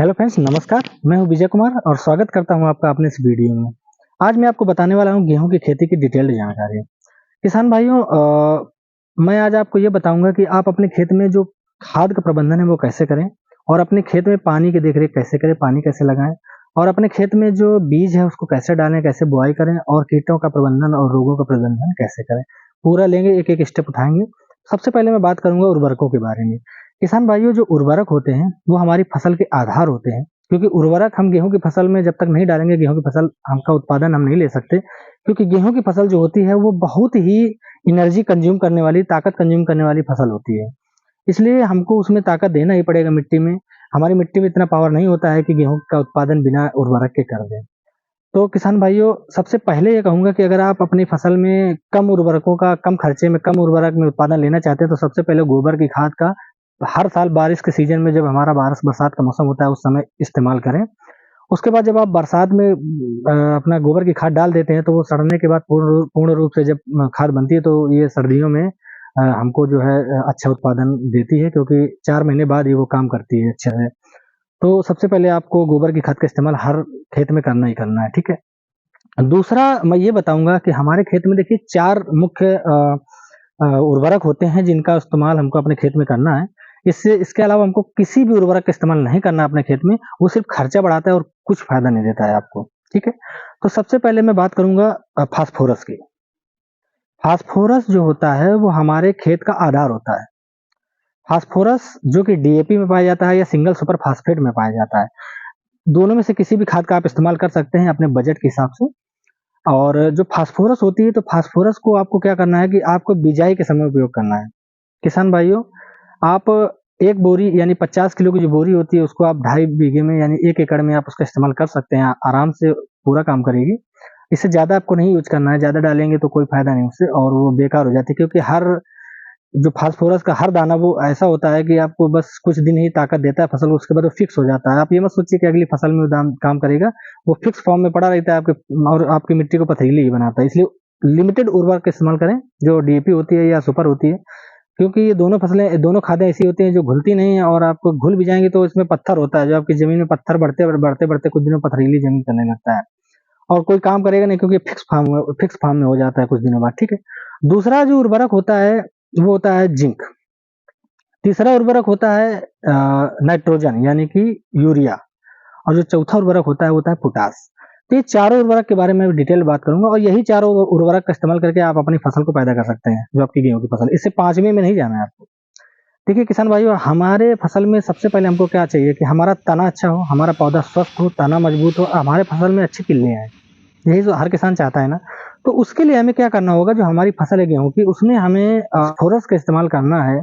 Hello friends, नमस्कार। मैं हूं विजय कुमार और स्वागत करता हूं आपका अपने इस वीडियो में। आज मैं आपको बताने वाला हूं गेहूं की खेती की डिटेल्ड जानकारी। किसान भाइयों, मैं आज आपको ये बताऊंगा कि आप अपने खेत में जो खाद का प्रबंधन है वो कैसे करें और अपने खेत में पानी की देखरेख कैसे करें, पानी कैसे लगाएं और अपने खेत में जो बीज है उसको कैसे डालें, कैसे बुआई करें और कीटों का प्रबंधन और रोगों का प्रबंधन कैसे करें। पूरा लेंगे, एक एक स्टेप उठाएंगे। सबसे पहले मैं बात करूंगा उर्वरकों के बारे में। किसान भाइयों, जो उर्वरक होते हैं वो हमारी फसल के आधार होते हैं, क्योंकि उर्वरक हम गेहूं की फसल में जब तक नहीं डालेंगे गेहूं की फसल हमका उत्पादन हम नहीं ले सकते, क्योंकि गेहूं की फसल जो होती है वो बहुत ही एनर्जी कंज्यूम करने वाली, ताकत कंज्यूम करने वाली फसल होती है। इसलिए हमको उसमें ताकत देना ही पड़ेगा मिट्टी में। हमारी मिट्टी में इतना पावर नहीं होता है कि गेहूं का उत्पादन बिना उर्वरक के कर दें। तो किसान भाइयों, सबसे पहले ये कहूंगा कि अगर आप अपनी फसल में कम उर्वरकों का, कम खर्चे में, कम उर्वरक में उत्पादन लेना चाहते हैं तो सबसे पहले गोबर की खाद का हर साल बारिश के सीजन में, जब हमारा बारिश बरसात का मौसम होता है उस समय इस्तेमाल करें। उसके बाद जब आप बरसात में अपना गोबर की खाद डाल देते हैं तो वो सड़ने के बाद पूर्ण पूर्ण रूप से जब खाद बनती है तो ये सर्दियों में हमको जो है अच्छा उत्पादन देती है, क्योंकि 4 महीने बाद ये वो काम करती है अच्छे से। तो सबसे पहले आपको गोबर की खाद का इस्तेमाल हर खेत में करना ही करना है, ठीक है? दूसरा मैं ये बताऊँगा कि हमारे खेत में देखिए 4 मुख्य उर्वरक होते हैं जिनका इस्तेमाल हमको अपने खेत में करना है। इसके अलावा हमको किसी भी उर्वरक का इस्तेमाल नहीं करना अपने खेत में, वो सिर्फ़ खर्चा बढ़ाता है और कुछ फ़ायदा नहीं देता है आपको, ठीक है? तो सबसे पहले मैं बात करूँगा फास्फोरस की। फास्फोरस जो होता है वो हमारे खेत का आधार होता है। फास्फोरस जो कि डीएपी में पाया जाता है या सिंगल सुपर फास्फेट में पाया जाता है। दोनों में से किसी भी खाद का आप इस्तेमाल कर सकते हैं अपने बजट के हिसाब से। और जो फास्फोरस होती है, तो फास्फोरस को आपको क्या करना है कि आपको बिजाई के समय उपयोग करना है। किसान भाइयों, आप 1 बोरी यानी 50 किलो की जो बोरी होती है उसको आप 2.5 बीघे में यानी 1 एकड़ में आप उसका इस्तेमाल कर सकते हैं, आराम से पूरा काम करेगी। इससे ज़्यादा आपको नहीं यूज़ करना है, ज़्यादा डालेंगे तो कोई फ़ायदा नहीं उससे और वो बेकार हो जाती है, क्योंकि हर जो फास्फोरस का हर दाना वो ऐसा होता है कि आपको बस कुछ दिन ही ताकत देता है फसल को, उसके बाद वो फिक्स हो जाता है। आप ये मत सोचिए कि अगली फसल में वो काम करेगा, वो फिक्स फॉर्म में पड़ा रहता है आपके और आपकी मिट्टी को पथरीली ही बनाता है। इसलिए लिमिटेड उर्वरक का इस्तेमाल करें, जो डीएपी होती है या सुपर होती है, क्योंकि ये दोनों खादें ऐसी होती हैं जो घुलती नहीं है और आपको घुल भी जाएँगी तो इसमें पत्थर होता है, जो आपकी ज़मीन में पत्थर बढ़ते-बढ़ते कुछ दिनों में पथरीली ज़मीन करने लगता है और कोई काम करेगा नहीं, क्योंकि फिक्स फॉर्म में हो जाता है कुछ दिनों बाद, ठीक है? दूसरा जो उर्वरक होता है, वो होता है जिंक। तीसरा उर्वरक होता है नाइट्रोजन यानी कि यूरिया, और जो चौथा उर्वरक होता है वो होता है पोटास। तो ये चारों उर्वरक के बारे में डिटेल बात करूँगा और यही चारों उर्वरक का इस्तेमाल करके आप अपनी फसल को पैदा कर सकते हैं, जो आपकी गेहूँ की फसल है। इससे 5वें में नहीं जाना है आपको। देखिए किसान भाइयों, हमारे फसल में सबसे पहले हमको क्या चाहिए कि हमारा तना अच्छा हो, हमारा पौधा स्वस्थ हो, तना मजबूत हो, हमारे फसल में अच्छी किल्ले आएँ। यही तो हर किसान चाहता है ना। तो उसके लिए हमें क्या करना होगा, जो हमारी फसल है गेहूँ की, उसमें हमें फ़ॉस्फोरस का इस्तेमाल करना है।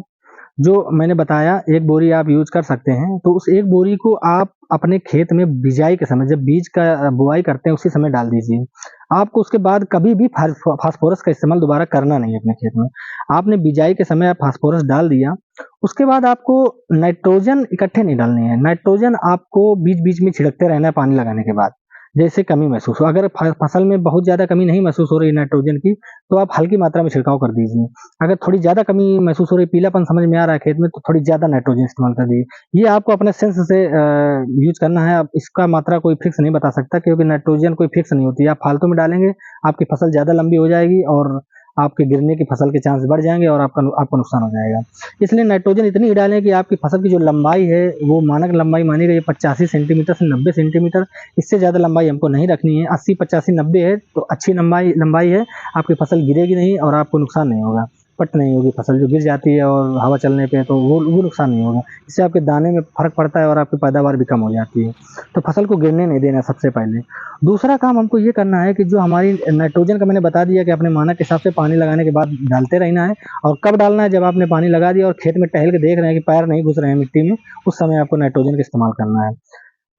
जो मैंने बताया 1 बोरी आप यूज़ कर सकते हैं, तो उस 1 बोरी को आप अपने खेत में बिजाई के समय, जब बीज का बुआई करते हैं उसी समय डाल दीजिए। आपको उसके बाद कभी भी फास्फोरस का इस्तेमाल दोबारा करना नहीं है अपने खेत में। आपने बिजाई के समय आप फास्फोरस डाल दिया, उसके बाद आपको नाइट्रोजन इकट्ठे नहीं डालनी है। नाइट्रोजन आपको बीच-बीच में छिड़कते रहना है पानी लगाने के बाद, जैसे कमी महसूस हो। अगर फसल में बहुत ज़्यादा कमी नहीं महसूस हो रही है नाइट्रोजन की, तो आप हल्की मात्रा में छिड़काव कर दीजिए। अगर थोड़ी ज़्यादा कमी महसूस हो रही है, पीलापन समझ में आ रहा है खेत में, तो थोड़ी ज़्यादा नाइट्रोजन इस्तेमाल कर दीजिए। ये आपको अपने सेंस से यूज़ करना है। अब इसका मात्रा कोई फिक्स नहीं बता सकता, क्योंकि नाइट्रोजन कोई फिक्स नहीं होती है। आप फालतू में डालेंगे, आपकी फसल ज़्यादा लंबी हो जाएगी और आपके गिरने की फसल के चांस बढ़ जाएँगे और आपको नुकसान हो जाएगा। इसलिए नाइट्रोजन इतनी ही डालें कि आपकी फसल की जो लंबाई है, वो मानक लंबाई मानी गई है 85 सेंटीमीटर से 90 सेंटीमीटर। इससे ज़्यादा लंबाई हमको नहीं रखनी है। 80, 85, 90 है तो अच्छी लंबाई लंबाई है। आपकी फसल गिरेगी नहीं और आपको नुकसान नहीं होगा। पट नहीं होगी फसल, जो गिर जाती है और हवा चलने पे तो वो नुकसान नहीं होगा। इससे आपके दाने में फ़र्क पड़ता है और आपकी पैदावार भी कम हो जाती है। तो फसल को गिरने नहीं देना सबसे पहले। दूसरा काम हमको ये करना है कि जो हमारी नाइट्रोजन का मैंने बता दिया कि अपने मानक के हिसाब से पानी लगाने के बाद डालते रहना है। और कब डालना है, जब आपने पानी लगा दिया और खेत में टहल के देख रहे हैं कि पैर नहीं घुस रहे हैं मिट्टी में, उस समय आपको नाइट्रोजन का इस्तेमाल करना है।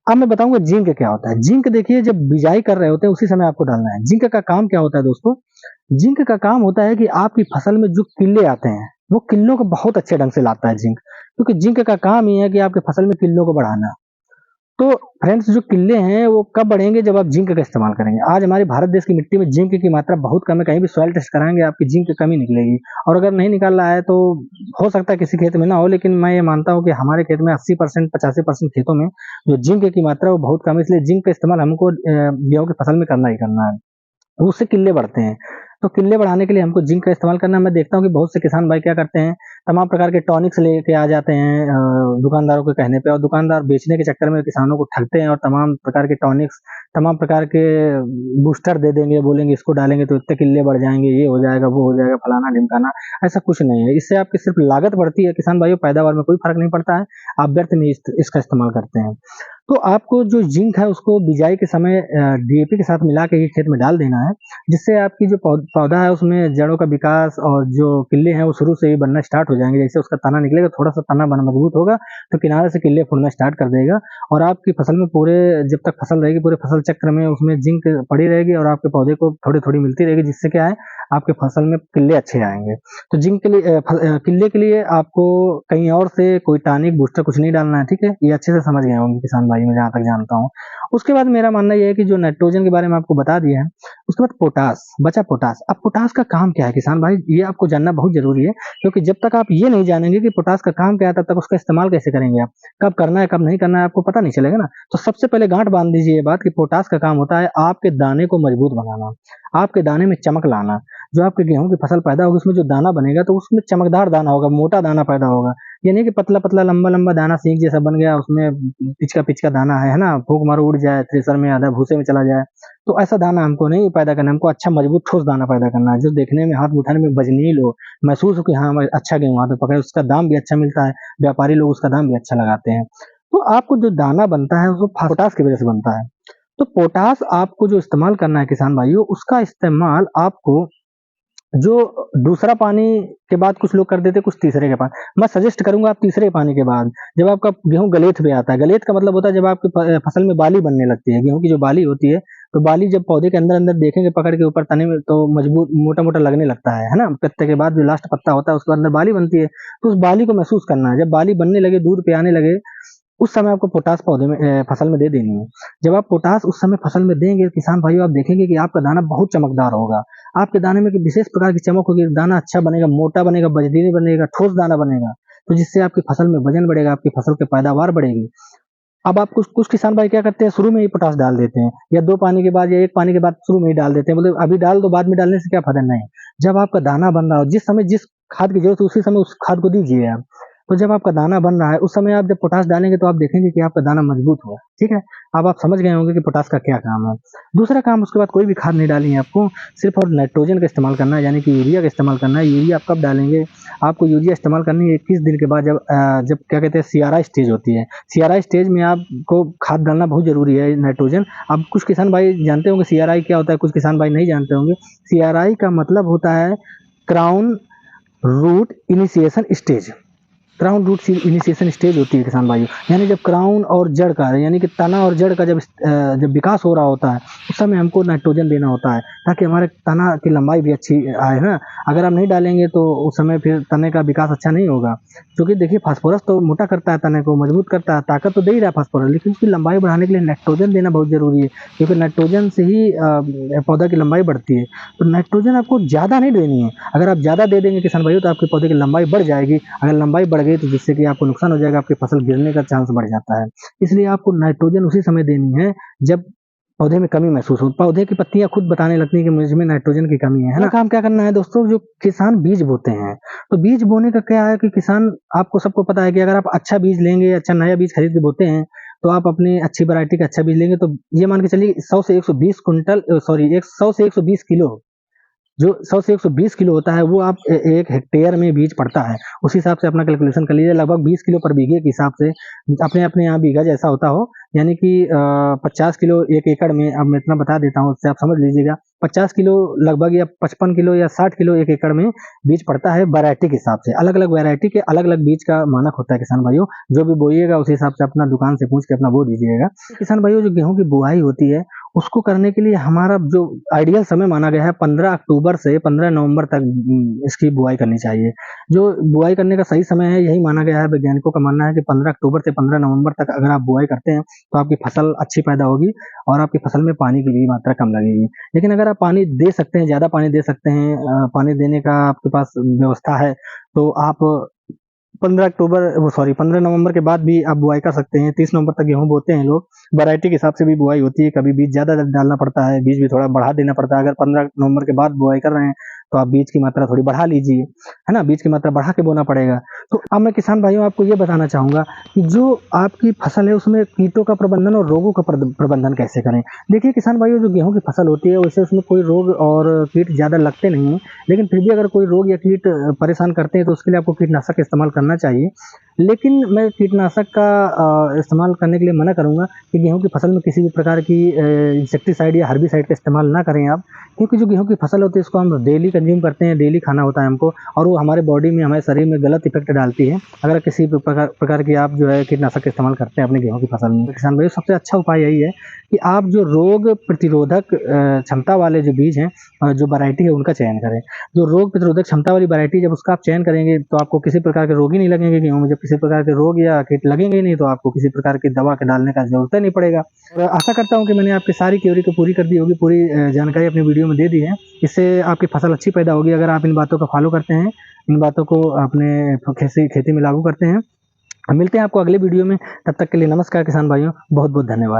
अब मैं बताऊँगा जिंक क्या होता है। जिंक देखिए, जब बिजाई कर रहे होते हैं उसी समय आपको डालना है। जिंक का काम क्या होता है दोस्तों? जिंक का काम होता है कि आपकी फसल में जो किल्ले आते हैं, वो किल्लों को बहुत अच्छे ढंग से लाता है जिंक। क्योंकि जिंक का काम ये है कि आपकी फसल में किल्लों को बढ़ाना। तो फ्रेंड्स, जो किले हैं वो कब बढ़ेंगे? जब आप जिंक का इस्तेमाल करेंगे। आज हमारे भारत देश की मिट्टी में जिंक की मात्रा बहुत कम है, कहीं भी सॉइल टेस्ट कराएँगे आपकी जिंक की कमी निकलेगी। और अगर नहीं निकल रहा है तो हो सकता है किसी खेत में ना हो, लेकिन मैं ये मानता हूँ कि हमारे खेत में 80% 85% खेतों में जो जिंक की मात्रा है वो बहुत कम है, इसलिए जिंक का इस्तेमाल हमको गेहूँ की फसल में करना ही करना है। तो उससे किल्ले बढ़ते हैं। तो किल्ले बढ़ाने के लिए हमको जिंक का इस्तेमाल करना है। मैं देखता हूँ कि बहुत से किसान भाई क्या करते हैं, तमाम प्रकार के टॉनिक्स लेके आ जाते हैं दुकानदारों के कहने पे, और दुकानदार बेचने के चक्कर में किसानों को ठगते हैं और तमाम प्रकार के टॉनिक्स, तमाम प्रकार के बूस्टर दे देंगे, बोलेंगे इसको डालेंगे तो इतने किल्ले बढ़ जाएँगे, ये हो जाएगा, वो हो जाएगा, फलाना-ढिमकाना। ऐसा कुछ नहीं है। इससे आपकी सिर्फ लागत बढ़ती है किसान भाइयों, पैदावार में कोई फ़र्क नहीं पड़ता है। आप व्यर्थ में इसका इस्तेमाल करते हैं। तो आपको जो जिंक है उसको बिजाई के समय डीएपी के साथ मिला के ही खेत में डाल देना है, जिससे आपकी जो पौधा है उसमें जड़ों का विकास और जो किल्ले हैं वो शुरू से ही बनना स्टार्ट हो जाएँगे। जैसे उसका तना निकलेगा, थोड़ा-सा तना बन मजबूत होगा, तो किनारे से किल्ले फूटना स्टार्ट कर देगा, और आपकी फसल में पूरे जब तक फसल रहेगी, पूरे फसल चक्र में उसमें जिंक पड़ी रहेगी और आपके पौधे को थोड़ी-थोड़ी मिलती रहेगी, जिससे क्या है, आपके फसल में किल्ले अच्छे आएँगे। तो जिंक के लिए किल्ले के लिए आपको कहीं और से कोई टॉनिक, बूस्टर कुछ नहीं डालना है, ठीक है? ये अच्छे से समझ गए होंगे किसान भाई, मैं जहाँ तक जानता हूँ। उसके बाद मेरा मानना ये है कि जो नाइट्रोजन के बारे में आपको बता दिया है, उसके बाद पोटाश, बचा पोटाश। अब पोटाश का काम क्या है किसान भाई? ये आपको जानना बहुत ज़रूरी है, क्योंकि जब तक आप ये नहीं जानेंगे कि पोटाश का काम क्या है, तब तक उसका इस्तेमाल कैसे करेंगे आप? कब करना है, कब नहीं करना है, आपको पता नहीं चलेगा ना। तो सबसे पहले गाँठ बाँध दीजिए ये बात कि पोटाश का काम होता है आपके दाने को मजबूत बनाना, आपके दाने में चमक लाना। जो आपके गेहूँ की फसल पैदा होगी उसमें जो दाना बनेगा तो उसमें चमकदार दाना होगा, मोटा दाना पैदा होगा। ये नहीं कि पतला-पतला, लंबा-लंबा दाना सींग जैसा बन गया, उसमें पिचका-पिचका दाना है ना? फूँक मारो उड़ जाए थ्रेसर में, आधा भूसे में चला जाए। तो ऐसा दाना हमको नहीं पैदा करना है, हमको अच्छा मजबूत ठोस दाना पैदा करना है, जो देखने में, हाथ उठाने में वज़नील हो, महसूस हो कि हाँ, मैं अच्छा गेहूँ हाथ में पकड़ा है, उसका दाम भी अच्छा मिलता है, व्यापारी लोग उसका दाम भी अच्छा लगाते हैं। तो आपको जो दाना बनता है वो पोटाश की वजह से बनता है। तो पोटाश आपको जो इस्तेमाल करना है किसान भाइयों, उसका इस्तेमाल आपको जो दूसरा पानी के बाद कुछ लोग कर देते हैं, कुछ तीसरे के बाद। मैं सजेस्ट करूँगा आप तीसरे पानी के बाद, जब आपका गेहूँ गलेथ पे आता है। गलेथ का मतलब होता है जब आपकी फसल में बाली बनने लगती है, गेहूँ की जो बाली होती है, तो बाली जब पौधे के अंदर-अंदर देखेंगे पकड़ के ऊपर तने में, तो मजबूत मोटा-मोटा लगने लगता है ना? पत्ते के बाद जो लास्ट पत्ता होता है उसके अंदर बाली बनती है, तो उस बाली को महसूस करना है। जब बाली बनने लगे, दूध पे आने लगे, उस समय आपको पोटाश पौधे में फसल में दे देनी है। जब आप पोटाश उस समय फसल में देंगे किसान भाइयों, आप देखेंगे कि आपका दाना बहुत चमकदार होगा। आपके दाने में एक विशेष प्रकार की चमक होगी, दाना अच्छा बनेगा, मोटा बनेगा, बजरीली बनेगा, ठोस दाना बनेगा। तो जिससे आपकी फसल में वज़न बढ़ेगा, आपकी फसल की पैदावार बढ़ेगी। अब आप कुछ कुछ किसान भाई क्या करते हैं, शुरू में ही पोटाश डाल देते हैं, या 2 पानी के बाद या 1 पानी के बाद शुरू में ही डाल देते हैं। मतलब अभी डाल दो, बाद में डालने से क्या फ़ायदा? नहीं। जब आपका दाना बन रहा हो, जिस समय जिस खाद की ज़रूरत है उसी समय उस खाद को दीजिए आप। तो जब आपका दाना बन रहा है, उस समय आप जब पोटाश डालेंगे तो आप देखेंगे कि आपका दाना मजबूत हुआ, ठीक है? अब आप समझ गए होंगे कि पोटाश का क्या काम है। दूसरा काम, उसके बाद कोई भी खाद नहीं डालनी है आपको, सिर्फ़ और नाइट्रोजन का इस्तेमाल करना है, यानी कि यूरिया का इस्तेमाल करना है। यूरिया आप कब डालेंगे? आपको यूरिया इस्तेमाल करनी है 21 दिन के बाद, जब क्या कहते हैं, सीआरआई स्टेज होती है। सीआरआई स्टेज में आपको खाद डालना बहुत ज़रूरी है, नाइट्रोजन। अब कुछ किसान भाई जानते होंगे सीआरआई क्या होता है, कुछ किसान भाई नहीं जानते होंगे। सीआरआई का मतलब होता है crown root initiation stage. Crown root initiation stage होती है किसान भाइयों, यानी जब क्राउन और जड़ का, यानी कि तना और जड़ का जब विकास हो रहा होता है, उस समय हमको नाइट्रोजन देना होता है, ताकि हमारे तना की लंबाई भी अच्छी आए ना। अगर आप नहीं डालेंगे तो उस समय फिर तने का विकास अच्छा नहीं होगा, क्योंकि देखिए फास्फोरस तो मोटा करता है, तने को मजबूत करता है, ताकत तो दे ही रहा है फास्फोरस, लेकिन उसकी लंबाई बढ़ाने के लिए नाइट्रोजन देना बहुत ज़रूरी है, क्योंकि नाइट्रोजन से ही पौधा की लंबाई बढ़ती है। तो नाइट्रोजन आपको ज़्यादा नहीं देनी है, अगर आप ज़्यादा दे देंगे किसान भाइयों तो आपके पौधे की लंबाई बढ़ जाएगी। अगर लंबाई बढ़ गई तो जिससे कि आपको नुकसान हो जाएगा, आपकी फसल गिरने का चांस बढ़ जाता है। इसलिए आपको नाइट्रोजन उसी समय देनी है जब पौधे में कमी महसूस हो। पौधे की पत्तियाँ खुद बताने लगती हैं कि मुझमें नाइट्रोजन की कमी है ना? काम क्या करना है दोस्तों, जो किसान बीज बोते हैं, तो बीज बोने का क्या है कि किसान, आपको सबको पता है कि अगर आप अच्छा बीज लेंगे, अच्छा नया बीज खरीद के बोते हैं, तो आप अपनी अच्छी वैरायटी का अच्छा बीज लेंगे तो ये मान के चलिए 100 से 120 क्विंटल, सॉरी 100 से 120 किलो, जो 100 से 120 किलो होता है वो आप 1 हेक्टेयर में बीज पड़ता है। उस हिसाब से अपना कैलकुलेशन कर लीजिए, लगभग 20 किलो पर बीघे के हिसाब से, अपने यहाँ बीघा जैसा होता हो, यानी कि 50 किलो 1 एकड़ में, अब मैं इतना बता देता हूँ उससे आप समझ लीजिएगा, 50 किलो लगभग, या 55 किलो या 60 किलो 1 एकड़ में बीज पड़ता है वैरायटी के हिसाब से। अलग-अलग वैरायटी के अलग-अलग बीज का मानक होता है किसान भाइयों, जो भी बोइएगा उस हिसाब से अपना दुकान से पूछ के अपना बो दीजिएगा। किसान भाइयों, जो गेहूँ की बुआई होती है उसको करने के लिए हमारा जो आइडियल समय माना गया है 15 अक्टूबर से 15 नवंबर तक इसकी बुआई करनी चाहिए। जो बुआई करने का सही समय है यही माना गया है, वैज्ञानिकों का मानना है कि 15 अक्टूबर से 15 नवंबर तक अगर आप बुआई करते हैं तो आपकी फसल अच्छी पैदा होगी और आपकी फसल में पानी की भी मात्रा कम लगेगी। लेकिन अगर आप पानी दे सकते हैं, ज़्यादा पानी दे सकते हैं, पानी देने का आपके पास व्यवस्था है, तो आप 15 नवंबर के बाद भी आप बुआई कर सकते हैं। 30 नवंबर तक गेहूँ बोते हैं लोग, वैरायटी के हिसाब से भी बुआई होती है, कभी बीज ज़्यादा डालना पड़ता है, बीज भी थोड़ा बढ़ा देना पड़ता है। अगर 15 नवंबर के बाद बुआई कर रहे हैं, तो आप बीज की मात्रा थोड़ी बढ़ा लीजिए, है ना? बीज की मात्रा बढ़ा के बोना पड़ेगा। तो अब मैं किसान भाइयों आपको ये बताना चाहूँगा कि जो आपकी फसल है उसमें कीटों का प्रबंधन और रोगों का प्रबंधन कैसे करें? देखिए किसान भाइयों, जो गेहूँ की फसल होती है वैसे उसमें कोई रोग और कीट ज़्यादा लगते नहीं हैं, लेकिन फिर भी अगर कोई रोग या कीट परेशान करते हैं तो उसके लिए आपको कीटनाशक का इस्तेमाल करना चाहिए। लेकिन मैं कीटनाशक का इस्तेमाल करने के लिए मना करूँगा कि गेहूँ की फसल में किसी भी प्रकार की इंसेक्टिसाइड या हर्बिसाइड का इस्तेमाल ना करें आप, क्योंकि जो गेहूँ की फसल होती है इसको हम डेली कंज़्यूम करते हैं, डेली खाना होता है हमको और वो हमारे बॉडी में, हमारे शरीर में गलत इफ़ेक्ट डालती है। अगर किसी भी प्रकार की आप जो है कीटनाशक का इस्तेमाल करते हैं अपने गेहूँ की फसल में। तो किसान भाइयों, सबसे अच्छा उपाय यही है कि आप जो रोग प्रतिरोधक क्षमता वाले जो बीज हैं, जो वैरायटी है उनका चयन करें। जो रोग प्रतिरोधक क्षमता वाली वैरायटी जब उसका आप चयन करेंगे तो आपको किसी प्रकार के रोग ही नहीं लगेंगे गेहूँ में। जब किसी प्रकार के रोग या कीट लगेंगे ही नहीं तो आपको किसी प्रकार की दवा के डालने का ज़रूरत ही नहीं पड़ेगा। और आशा करता हूँ कि मैंने आपकी सारी क्वेरी को पूरी कर दी होगी, पूरी जानकारी अपनी वीडियो में दे दी है। इससे आपकी फसल अच्छी पैदा होगी अगर आप इन बातों को फ़ॉलो करते हैं, इन बातों को अपने खेती में लागू करते हैं। मिलते हैं आपको अगले वीडियो में, तब तक के लिए नमस्कार किसान भाइयों, बहुत-बहुत धन्यवाद।